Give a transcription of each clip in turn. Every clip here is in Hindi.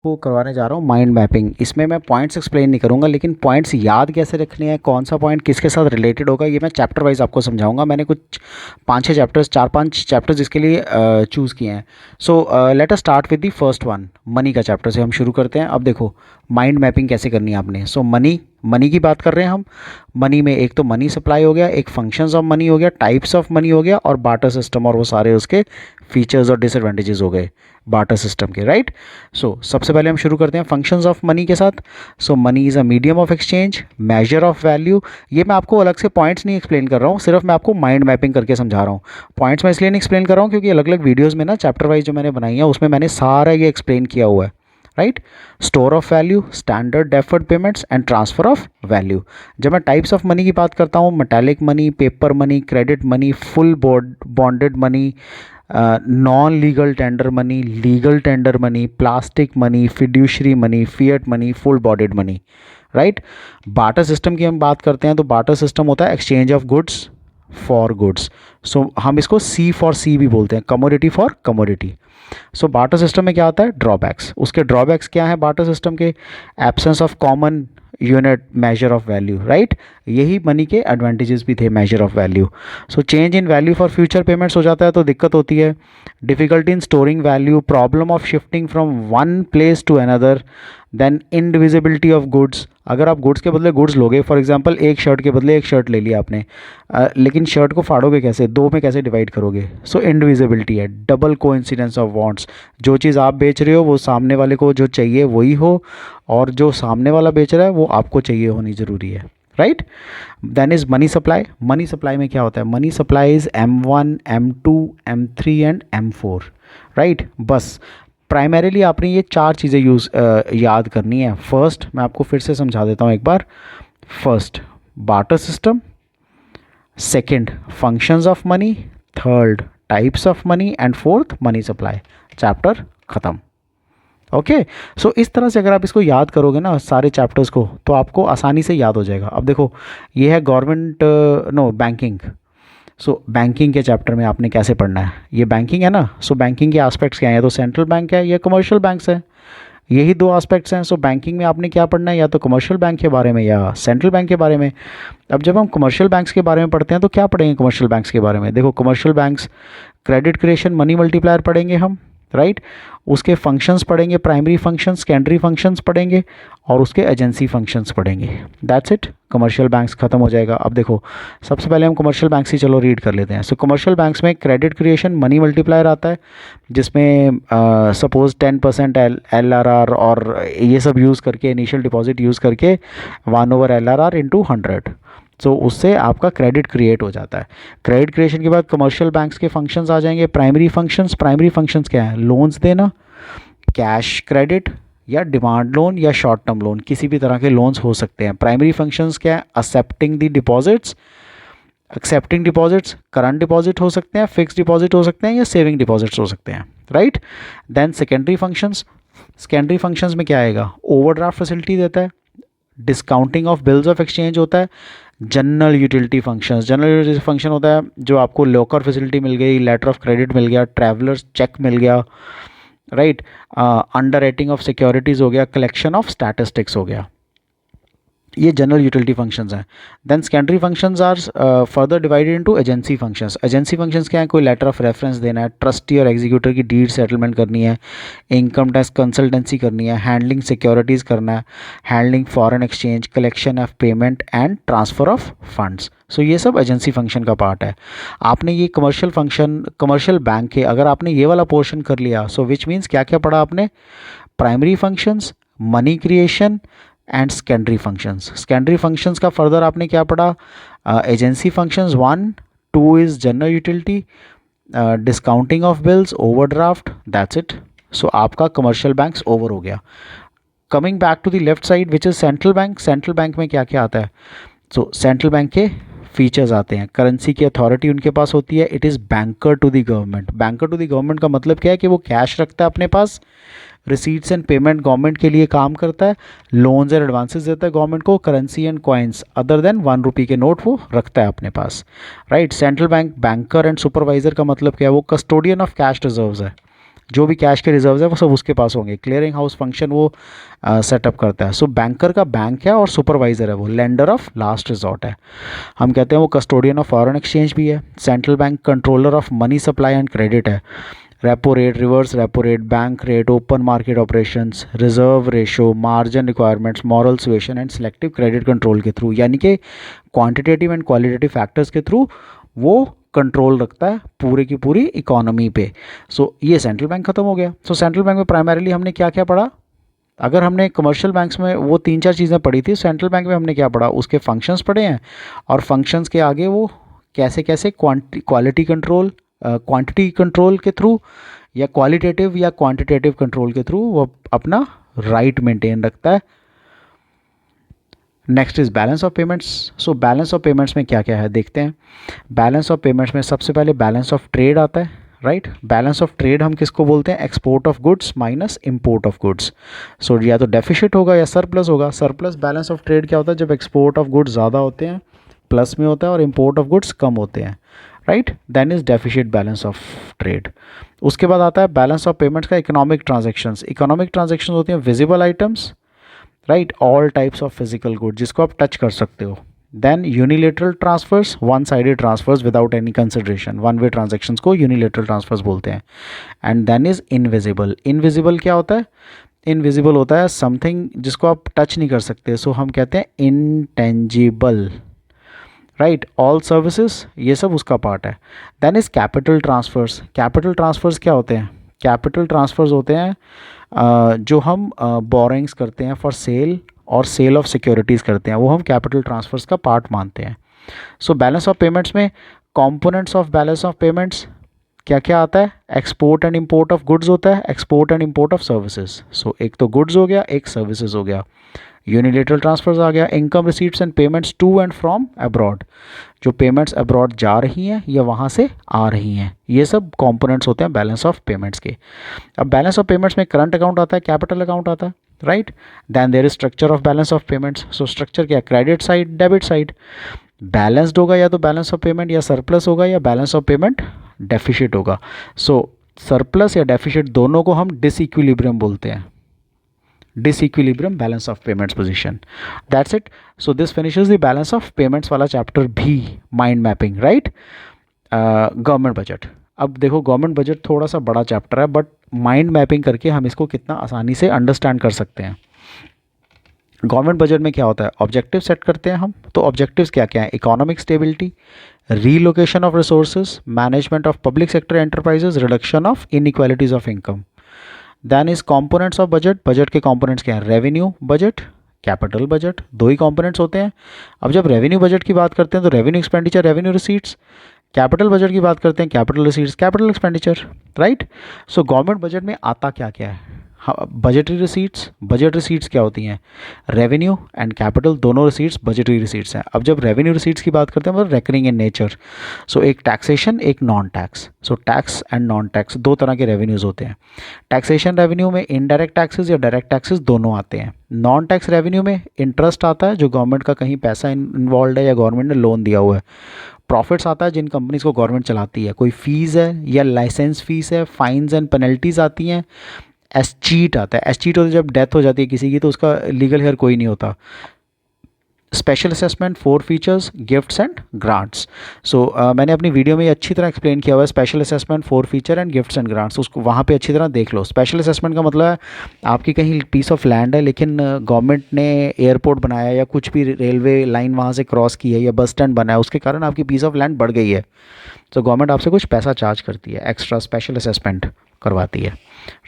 को करवाने जा रहा हूँ माइंड मैपिंग। इसमें मैं पॉइंट्स एक्सप्लेन नहीं करूँगा, लेकिन पॉइंट्स याद कैसे रखने हैं, कौन सा पॉइंट किसके साथ रिलेटेड होगा, ये मैं चैप्टर वाइज आपको समझाऊंगा। मैंने कुछ 4-5 चैप्टर्स इसके लिए चूज़ किए हैं। So let us start with the first one. Money का चैप्टर से हम शुरू करते हैं। अब देखो माइंड मैपिंग कैसे करनी है आपने। सो मनी की बात कर रहे हैं हम। मनी में एक तो मनी सप्लाई हो गया, एक फंक्शंस ऑफ मनी हो गया, टाइप्स ऑफ मनी हो गया, और बार्टर सिस्टम और वो सारे उसके फीचर्स और डिसएडवांटेजेस हो गए बार्टर सिस्टम के, राइट। सो सबसे पहले हम शुरू करते हैं फंक्शंस ऑफ मनी के साथ। So money is a medium of exchange, measure of value. ये मैं आपको अलग से पॉइंट्स नहीं एक्सप्लेन कर रहा हूँ, सिर्फ मैं आपको माइंड मैपिंग करके समझा रहा हूँ। पॉइंट्स मैं इसलिए नहीं एक्सप्लेन कर रहा हूँ क्योंकि अलग अलग वीडियोज़ में ना चैप्टर वाइज जो मैंने बनाई है उसमें मैंने सारा ये एक्सप्लेन किया हुआ है, right. Store of value, standard deferred payments and transfer of value. जब मैं टाइप्स ऑफ मनी की बात करता हूँ, metallic money, paper money, credit money, full bonded money, non legal tender money, legal tender money, plastic money, fiduciary money, fiat money, full bodied money, right. Barter system की हम बात करते हैं तो बार्टर सिस्टम होता है exchange of goods for goods. So हम इसको सी फॉर सी भी बोलते हैं, commodity for commodity. So barter system में क्या होता है, ड्रॉबैक्स। उसके ड्रॉबैक्स क्या है बार्टर सिस्टम के? Absence of common unit measure of value, right. यही मनी के एडवांटेजेस भी थे, measure of value. So change in value for future payments हो जाता है तो दिक्कत होती है। Difficulty in storing value, problem of shifting from one place to another, then indivisibility of goods. अगर आप गुड्स के बदले गुड्स लोगे, फॉर एग्जांपल एक शर्ट के बदले एक शर्ट ले लिया आपने, लेकिन शर्ट को फाड़ोगे कैसे, दो में कैसे डिवाइड करोगे? सो इनडिविजिबिलिटी है। डबल कोइंसिडेंस ऑफ वांट्स, जो चीज़ आप बेच रहे हो वो सामने वाले को जो चाहिए वही हो, और जो सामने वाला बेच रहा है वो आपको चाहिए होनी ज़रूरी है, right. Then is money supply. Money supply में क्या होता है? Money supply is M1, M2, M3 and M4, right. बस प्राइमरीली आपने ये चार चीज़ें याद करनी है। फर्स्ट मैं आपको फिर से समझा देता हूँ एक बार। First barter system, second functions of money, third types of money and fourth money supply. Chapter ख़त्म। ओके। सो इस तरह से अगर आप इसको याद करोगे ना सारे चैप्टर्स को, तो आपको आसानी से याद हो जाएगा। अब देखो ये है government, no banking. So banking के चैप्टर में आपने कैसे पढ़ना है, ये बैंकिंग है ना। सो बैंकिंग के एस्पेक्ट्स क्या हैं? या तो सेंट्रल बैंक है या कमर्शियल बैंक्स हैं, यही दो एस्पेक्ट्स हैं। सो बैंकिंग में आपने क्या पढ़ना है? या तो कमर्शियल बैंक के बारे में या सेंट्रल बैंक के बारे में। अब जब हम कमर्शियल बैंक्स के बारे में पढ़ते हैं तो क्या पढ़ेंगे कमर्शियल बैंक्स के बारे में? देखो commercial banks, credit creation, money multiplier पढ़ेंगे हम, राइट। उसके फंक्शंस पढ़ेंगे, प्राइमरी फंक्शंस, सेकेंडरी फंक्शंस पढ़ेंगे, और उसके एजेंसी फंक्शंस पढ़ेंगे। That's it. कमर्शियल बैंक्स खत्म हो जाएगा। अब देखो सबसे पहले हम कमर्शियल बैंक्स ही चलो रीड कर लेते हैं। सो कमर्शियल बैंक्स में क्रेडिट क्रिएशन, मनी मल्टीप्लायर आता है, जिसमें सपोज 10% LRR और ये सब यूज़ करके, इनिशियल डिपॉजिट यूज़ करके 1/LRR इंटू 100, तो उससे आपका क्रेडिट क्रिएट हो जाता है। क्रेडिट क्रिएशन के बाद कमर्शियल बैंक्स के फंक्शंस आ जाएंगे। प्राइमरी फंक्शंस क्या है? लोन्स देना, कैश क्रेडिट या डिमांड लोन या शॉर्ट टर्म लोन, किसी भी तरह के लोन्स हो सकते हैं। प्राइमरी फंक्शंस क्या है? एक्सेप्टिंग डिपॉजिट्स, करंट डिपॉजिट हो सकते हैं, फिक्स डिपॉजिट हो सकते हैं, या सेविंग डिपॉजिट्स हो सकते हैं, राइट। देन सेकेंडरी फंक्शंस में क्या आएगा? ओवरड्राफ्ट फैसिलिटी देता है, discounting of bills of exchange होता है, जनरल यूटिलिटी फंक्शन होता है जो आपको लॉकर फैसिलिटी मिल गई, लेटर ऑफ क्रेडिट मिल गया, ट्रैवलर्स चेक मिल गया, right. Underwriting of securities हो गया, कलेक्शन ऑफ स्टैटिस्टिक्स हो गया। ये जनरल यूटिलिटी फंक्शंस हैं। Then secondary functions are further divided into agency functions. Agency functions क्या है? कोई लेटर ऑफ रेफरेंस देना है, ट्रस्टी और एग्जीक्यूटर की डीड सेटलमेंट करनी है, इनकम टैक्स कंसल्टेंसी करनी है, हैंडलिंग सिक्योरिटीज़ करना है, handling foreign exchange, collection of payment and transfer of funds. So ये सब एजेंसी फंक्शन का पार्ट है। आपने ये कमर्शियल बैंक के अगर आपने ये वाला पोर्शन कर लिया, सो विच मीन्स क्या क्या पढ़ा आपने? Primary functions, money creation and secondary functions का फर्दर आपने क्या पढ़ा? Agency functions 1, 2 is general utility, discounting of bills, overdraft, that's it. So आपका कमर्शियल बैंक्स ओवर हो गया। Coming back to the left side which is central bank में क्या क्या आता है? सो सेंट्रल बैंक के फीचर्स आते हैं। करेंसी की अथॉरिटी उनके पास होती है। It is banker to the government. Banker to the government का मतलब क्या है? कि वो कैश रखता है अपने पास, रिसीट्स एंड पेमेंट गवर्नमेंट के लिए काम करता है, लोन्स एंड एडवांसेस देता है गवर्नमेंट को, currency and coins other than 1 रुपये के नोट वो रखता है अपने पास, right. Central bank banker and supervisor का मतलब क्या है? वो कस्टोडियन ऑफ कैश रिजर्व्स है। जो भी कैश के रिजर्व्स है वो सब उसके पास होंगे। क्लियरिंग हाउस फंक्शन वो सेटअप करता है। सो बैंकर का बैंक है और सुपरवाइजर है वो, लेंडर ऑफ लास्ट रिजॉर्ट है। हम कहते हैं वो कस्टोडियन ऑफ फॉरेन एक्सचेंज भी है। Central bank controller of money supply and credit है। Repo rate, reverse repo rate, bank rate, open market operations, reserve ratio, margin requirements, moral suasion and selective credit control के थ्रू, यानी कि क्वांटिटेटिव एंड क्वालिटेटिव फैक्टर्स के थ्रू वो कंट्रोल रखता है पूरी की पूरी इकोनॉमी पे। सो ये सेंट्रल बैंक खत्म हो गया। सो सेंट्रल बैंक में प्राइमरीली हमने क्या क्या पढ़ा? अगर हमने कमर्शियल बैंक्स में वो 3-4 चीज़ें पढ़ी थी, सेंट्रल बैंक में हमने क्या पढ़ा? उसके फंक्शंस पढ़े हैं, और फंक्शंस के आगे वो कैसे कैसे क्वालिटी कंट्रोल, क्वांटिटी कंट्रोल के थ्रू या क्वालिटेटिव या क्वांटिटेटिव कंट्रोल के थ्रू वो अपना राइट मेंटेन रखता है। Next is balance of payments. So balance of payments में क्या क्या है देखते हैं। बैलेंस ऑफ पेमेंट्स में सबसे पहले बैलेंस ऑफ ट्रेड आता है, राइट। बैलेंस ऑफ ट्रेड हम किसको बोलते हैं? Export of goods minus import of goods. So या तो डेफिसिट होगा या सरप्लस होगा। सरप्लस बैलेंस ऑफ ट्रेड क्या होता है? जब एक्सपोर्ट ऑफ गुड्स ज़्यादा होते हैं, प्लस में होता है, और इंपोर्ट ऑफ गुड्स कम होते हैं, right. Then is deficit balance of trade. उसके बाद आता है बैलेंस ऑफ पेमेंट्स का इकोनॉमिक ट्रांजेक्शन्स। इकोनॉमिक ट्रांजेक्शन्स होती हैं visible items, right, all types of physical good जिसको आप टच कर सकते हो। Then unilateral transfers, one sided transfers without any consideration, one way transactions को यूनिलेटरल ट्रांसफर्स बोलते हैं। And then is invisible. Invisible क्या होता है? इनविजिबल होता है समथिंग जिसको आप टच नहीं कर सकते, सो हम कहते हैं इनटेंजिबल, राइट। ऑल सर्विसेज, ये सब उसका पार्ट है। Then is capital transfers. Capital transfers क्या होते हैं? कैपिटल ट्रांसफर्स होते हैं जो हम बोरिंग्स करते हैं फॉर सेल और सेल ऑफ सिक्योरिटीज़ करते हैं, वो हम कैपिटल ट्रांसफर्स का पार्ट मानते हैं। सो बैलेंस ऑफ पेमेंट्स में components of balance of payments क्या क्या आता है? Export and import of goods होता है, export and import of services. So एक तो गुड्स हो गया, एक सर्विसेज हो गया। यूनिलेटरल ट्रांसफर्स आ गया। Income receipts and payments to and from abroad, जो पेमेंट्स अब्रॉड जा रही हैं या वहाँ से आ रही हैं, ये सब कंपोनेंट्स होते हैं बैलेंस ऑफ पेमेंट्स के। अब बैलेंस ऑफ पेमेंट्स में करंट अकाउंट आता है, कैपिटल अकाउंट आता है, right. Then there is structure of balance of payments. So structure क्या है? Credit side, debit side. Balanced होगा या तो बैलेंस ऑफ पेमेंट, या सरप्लस होगा या बैलेंस ऑफ पेमेंट डेफिसिट होगा। सो सरप्लस या डेफिसिट दोनों को हम डिसइक्विलिब्रियम बोलते हैं। Disequilibrium balance of payments position. That's it. So this finishes the balance of payments वाला चैप्टर भी, mind mapping, right. Government budget. अब देखो गवर्नमेंट बजट थोड़ा सा बड़ा चैप्टर है, बट माइंड मैपिंग करके हम इसको कितना आसानी से अंडरस्टैंड कर सकते हैं। गवर्नमेंट बजट में क्या होता है? ऑब्जेक्टिव सेट करते हैं हम। तो ऑब्जेक्टिव्स क्या क्या है? Economic stability, relocation of resources, management of public sector enterprises, reduction of inequalities of income. Then is components of budget. Budget के कंपोनेंट्स क्या हैं? रेवेन्यू बजट, कैपिटल बजट, दो ही कंपोनेंट्स होते हैं। अब जब रेवेन्यू बजट की बात करते हैं तो revenue expenditure, revenue receipts. Capital budget की बात करते हैं, capital receipts, capital expenditure, right. So government budget में आता क्या क्या है? Budgetary receipts. बजट रिसीट्स क्या होती हैं? रेवेन्यू एंड कैपिटल दोनों रिसीट्स बजटरी रिसीट्स हैं। अब जब रेवेन्यू रिसीट्स की बात करते हैं मतलब रेकरिंग इन नेचर। सो एक टैक्सेशन, एक non tax. So tax and non tax दो तरह के रेवेन्यूज़ होते हैं। टैक्सेशन रेवेन्यू में इनडायरेक्ट टैक्सेस या डायरेक्ट टैक्सेस दोनों आते हैं। नॉन टैक्स रेवेन्यू में इंटरेस्ट आता है जो गवर्नमेंट का कहीं पैसा इन्वॉल्व है या गवर्नमेंट ने लोन दिया हुआ है। प्रॉफिट्स आता है जिन कंपनीज को गवर्नमेंट चलाती है, कोई फीस है या लाइसेंस फीस है, फाइन्स एंड पेनल्टीज आती हैं। एस्चीट आता है। एस्चीट होता है जब डेथ हो जाती है किसी की तो उसका लीगल हेयर कोई नहीं होता। Special assessment, forfeitures, gifts and grants. So मैंने अपनी वीडियो में ये अच्छी तरह एक्सप्लेन किया हुआ है, special assessment, four feature and gifts and grants. उसको वहाँ पे अच्छी तरह देख लो। स्पेशल असेसमेंट का मतलब है आपकी कहीं पीस ऑफ लैंड है लेकिन गवर्नमेंट ने एयरपोर्ट बनाया या कुछ भी रेलवे लाइन वहाँ से क्रॉस की है या बस स्टैंड बनाया, उसके कारण आपकी पीस ऑफ लैंड बढ़ गई है, तो गवर्नमेंट आपसे कुछ पैसा चार्ज करती है, एक्स्ट्रा स्पेशल असेसमेंट करवाती है,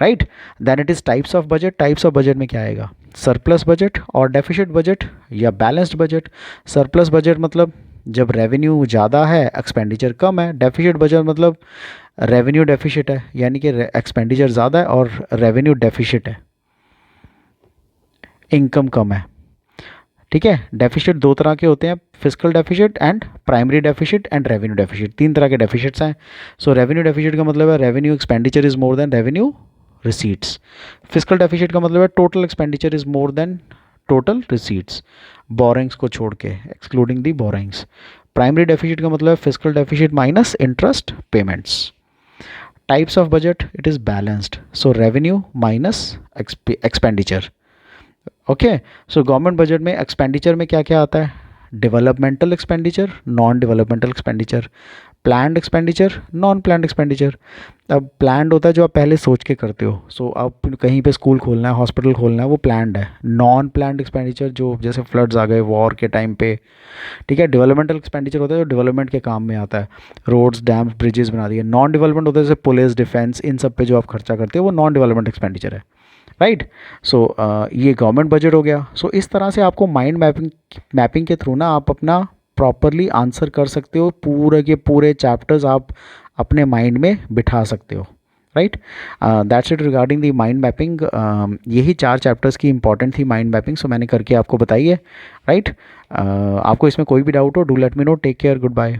right. Then it is types of budget. Types of budget में क्या आएगा? सरप्लस बजट और डेफिसिट बजट या बैलेंस्ड बजट। सरप्लस बजट मतलब जब रेवेन्यू ज़्यादा है, एक्सपेंडिचर कम है। डेफिसिट बजट मतलब रेवेन्यू डेफिसिट है, यानी कि एक्सपेंडिचर ज़्यादा है और रेवेन्यू डेफिसिट है, इनकम कम है, ठीक है। डेफिसिट दो तरह के होते हैं, fiscal deficit and primary deficit and revenue deficit. तीन तरह के डेफिसिट्स हैं। सो रेवेन्यू डेफिसिट का मतलब है revenue expenditure is more than revenue receipts. Fiscal deficit का मतलब है total expenditure is more than total receipts, borings को छोड़ के, एक्सक्लूडिंग दी बोरिंग्स। प्राइमरी डेफिसिट का मतलब है fiscal deficit minus interest payments. Types of budget, it is balanced, so revenue minus expenditure. Okay, so government budget में एक्सपेंडिचर में क्या क्या आता है? Developmental expenditure, non developmental expenditure, planned expenditure, non planned expenditure. अब प्लान्ड होता है जो आप पहले सोच के करते हो, सो आप कहीं पे स्कूल खोलना है, हॉस्पिटल खोलना है, वो प्लान्ड है। नॉन प्लान्ड एक्सपेंडिचर जो जैसे फ्लड्स आ गए वॉर के टाइम पे, ठीक है। डेवलपमेंटल एक्सपेंडिचर होता है जो डेवलपमेंट के काम में आता है, रोड्स डैम्स ब्रिजेस बना दिए। नॉन डेवलपमेंट होता है जैसे पुलिस डिफेंस, इन सब पे जो आप खर्चा करते हो वो नॉन डेवलपमेंट एक्सपेंडिचर है, राइट। सो ये गवर्नमेंट बजट हो गया। सो इस तरह से आपको माइंड मैपिंग के थ्रू ना आप अपना प्रॉपरली आंसर कर सकते हो, पूरे के पूरे चैप्टर्स आप अपने माइंड में बिठा सकते हो, right. That's it regarding the mind mapping. यही 4 चैप्टर्स की इंपॉर्टेंट थी माइंड मैपिंग, सो मैंने करके आपको बताई है, राइट। आपको इसमें कोई भी डाउट हो, do let me know. Take care, good bye.